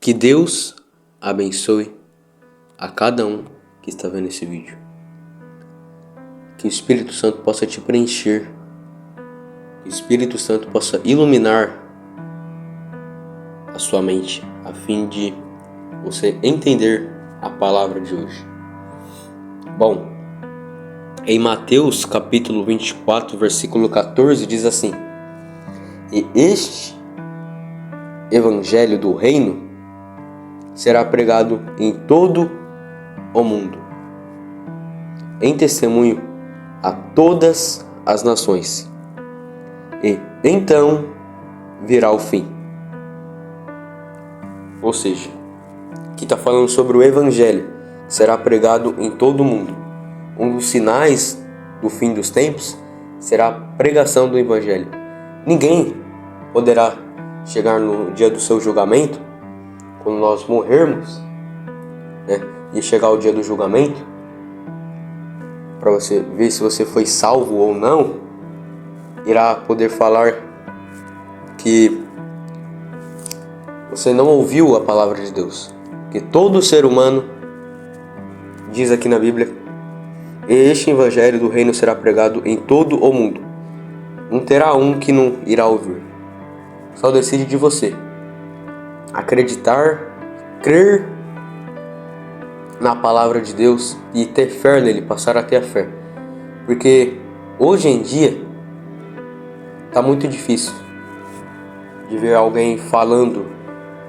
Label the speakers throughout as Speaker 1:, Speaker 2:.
Speaker 1: Que Deus abençoe a cada um que está vendo esse vídeo. Que o Espírito Santo possa te preencher. Que o Espírito Santo possa iluminar a sua mente, a fim de você entender a palavra de hoje. Bom, em Mateus capítulo 24, versículo 14, diz assim: E este evangelho do reino será pregado em todo o mundo, em testemunho a todas as nações, e então virá o fim. Ou seja, aqui está falando sobre o evangelho que será pregado em todo o mundo. Um dos sinais do fim dos tempos será a pregação do evangelho. Ninguém poderá chegar no dia do seu julgamento, quando nós morrermos, e chegar o dia do julgamento, para você ver se você foi salvo ou não, irá poder falar que você não ouviu a palavra de Deus. Que todo ser humano, diz aqui na Bíblia, este evangelho do reino será pregado em todo o mundo. Não terá um que não irá ouvir. Só decide de você acreditar, crer na palavra de Deus e ter fé nele, passar a ter a fé. Porque hoje em dia está muito difícil de ver alguém falando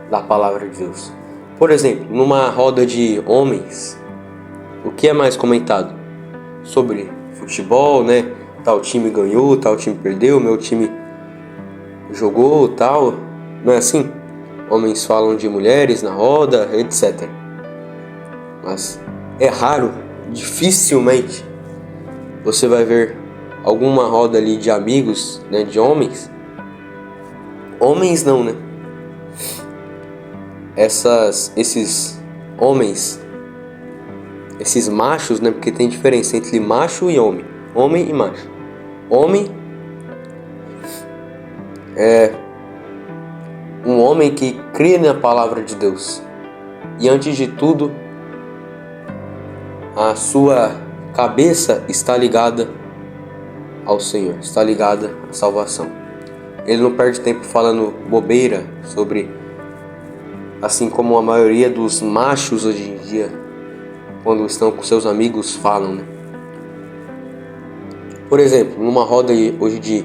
Speaker 1: da palavra de Deus. Por exemplo, numa roda de homens, o que é mais comentado? Sobre futebol, Tal time ganhou, tal time perdeu, meu time jogou, tal. Não é assim? Homens falam de mulheres na roda, etc. Mas é raro, dificilmente você vai ver alguma roda ali de amigos, de homens. Homens não, Esses homens, esses machos, porque tem diferença entre macho e homem. Homem e macho. Homem é um homem que crê na palavra de Deus. E antes de tudo, a sua cabeça está ligada ao Senhor, está ligada à salvação. Ele não perde tempo falando bobeira sobre, assim como a maioria dos machos hoje em dia, quando estão com seus amigos, falam, Por exemplo, numa roda hoje de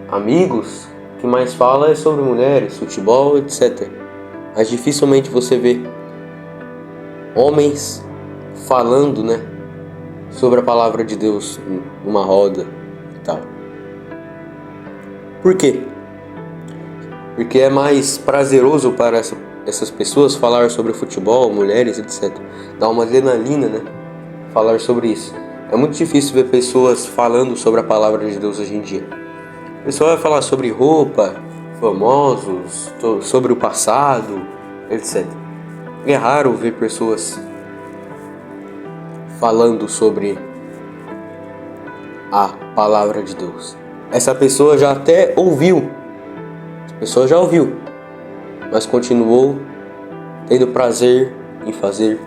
Speaker 1: amigos, o que mais fala é sobre mulheres, futebol, etc. Mas dificilmente você vê homens falando, sobre a palavra de Deus numa roda e tal. Por quê? Porque é mais prazeroso para essas pessoas falar sobre futebol, mulheres, etc. Dá uma adrenalina, falar sobre isso. É muito difícil ver pessoas falando sobre a palavra de Deus hoje em dia. O pessoal vai falar sobre roupa, famosos, sobre o passado, etc. É raro ver pessoas falando sobre a palavra de Deus. Essa pessoa já até ouviu. A pessoa já ouviu, mas continuou tendo prazer em fazer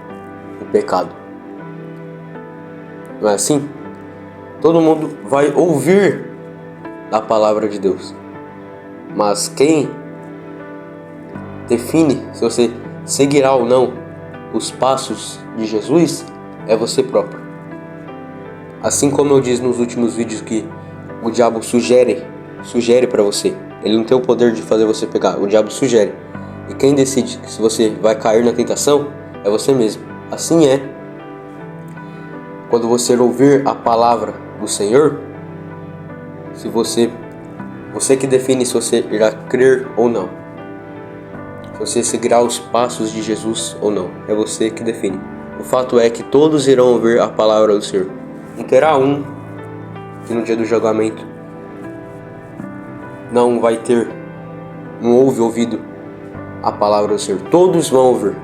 Speaker 1: o pecado. Não é assim? Todo mundo vai ouvir a palavra de Deus, mas quem define se você seguirá ou não os passos de Jesus é você próprio. Assim como eu disse nos últimos vídeos que o diabo sugere para você. Ele não tem o poder de fazer você pecar, o diabo sugere. E quem decide se você vai cair na tentação é você mesmo. Assim é quando você ouvir a palavra do Senhor, se você que define se você irá crer ou não. Se você seguirá os passos de Jesus ou não. É você que define. O fato é que todos irão ouvir a palavra do Senhor. Não terá um que no dia do julgamento não ouve ouvido a palavra do Senhor. Todos vão ouvir.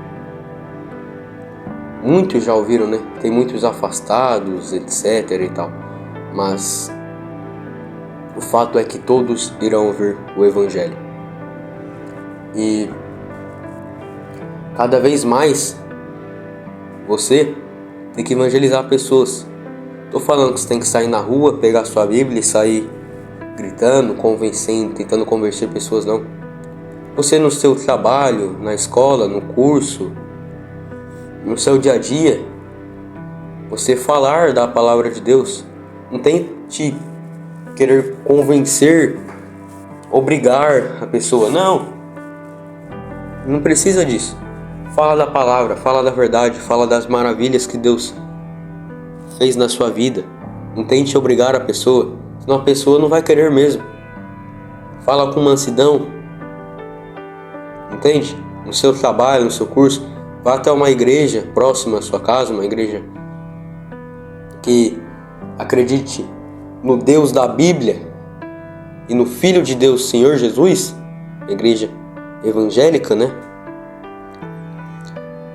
Speaker 1: Muitos já ouviram, Tem muitos afastados, etc. e tal. Mas o fato é que todos irão ouvir o evangelho. E Cada vez mais você tem que evangelizar pessoas. Tô falando que você tem que sair na rua, pegar sua Bíblia e sair gritando, convencendo, tentando convencer pessoas, não. Você no seu trabalho, na escola, no curso, no seu dia a dia, você falar da palavra de Deus. Não tente querer convencer, obrigar a pessoa, não. Não precisa disso. Fala da palavra, fala da verdade, fala das maravilhas que Deus fez na sua vida. Não tente obrigar a pessoa, senão a pessoa não vai querer mesmo. Fala com mansidão, entende? No seu trabalho, no seu curso, vá até uma igreja próxima à sua casa, uma igreja que acredite no Deus da Bíblia e no Filho de Deus, Senhor Jesus, igreja evangélica, né?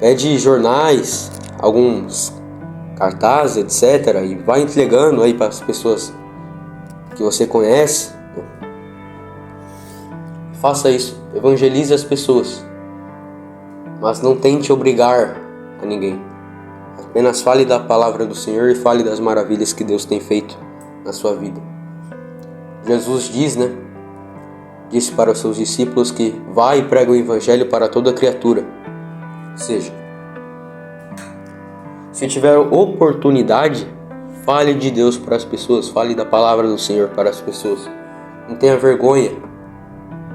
Speaker 1: Pede jornais, alguns cartazes, etc. E vai entregando aí para as pessoas que você conhece. Faça isso, evangelize as pessoas, mas não tente obrigar a ninguém. Apenas fale da palavra do Senhor e fale das maravilhas que Deus tem feito na sua vida. Jesus disse para os seus discípulos que vai e prega o evangelho para toda criatura. Ou seja, se tiver oportunidade, fale de Deus para as pessoas, fale da palavra do Senhor para as pessoas. Não tenha vergonha.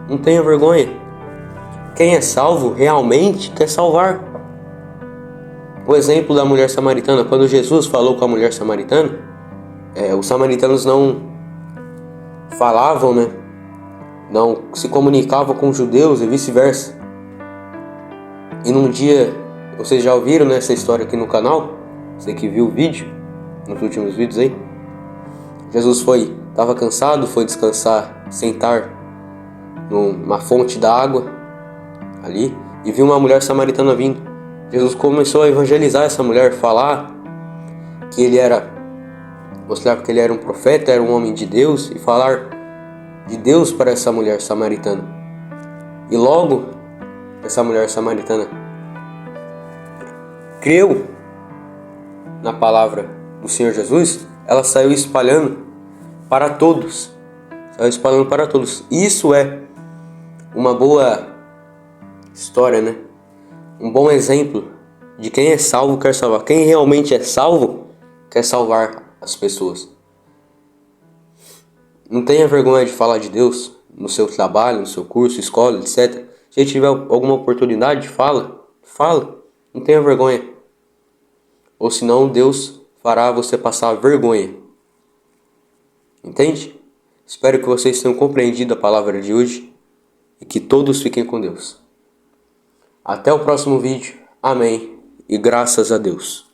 Speaker 1: Não tenha vergonha. Quem é salvo realmente quer salvar. O exemplo da mulher samaritana, quando Jesus falou com a mulher samaritana, os samaritanos não falavam, não se comunicavam com os judeus e vice-versa. E num dia, vocês já ouviram essa história aqui no canal? Você que viu o vídeo, nos últimos vídeos aí. Jesus estava cansado, foi descansar, sentar numa fonte d'água ali e viu uma mulher samaritana vindo. Jesus começou a evangelizar essa mulher, falar que mostrar que ele era um profeta, era um homem de Deus e falar de Deus para essa mulher samaritana. E logo essa mulher samaritana creu na palavra do Senhor Jesus. Ela saiu espalhando para todos. Isso é uma boa história, Um bom exemplo de quem é salvo quer salvar. Quem realmente é salvo quer salvar as pessoas. Não tenha vergonha de falar de Deus no seu trabalho, no seu curso, escola, etc. Se tiver alguma oportunidade, fala. Não tenha vergonha. Ou senão Deus fará você passar vergonha. Entende? Espero que vocês tenham compreendido a palavra de hoje e que todos fiquem com Deus. Até o próximo vídeo. Amém. E graças a Deus.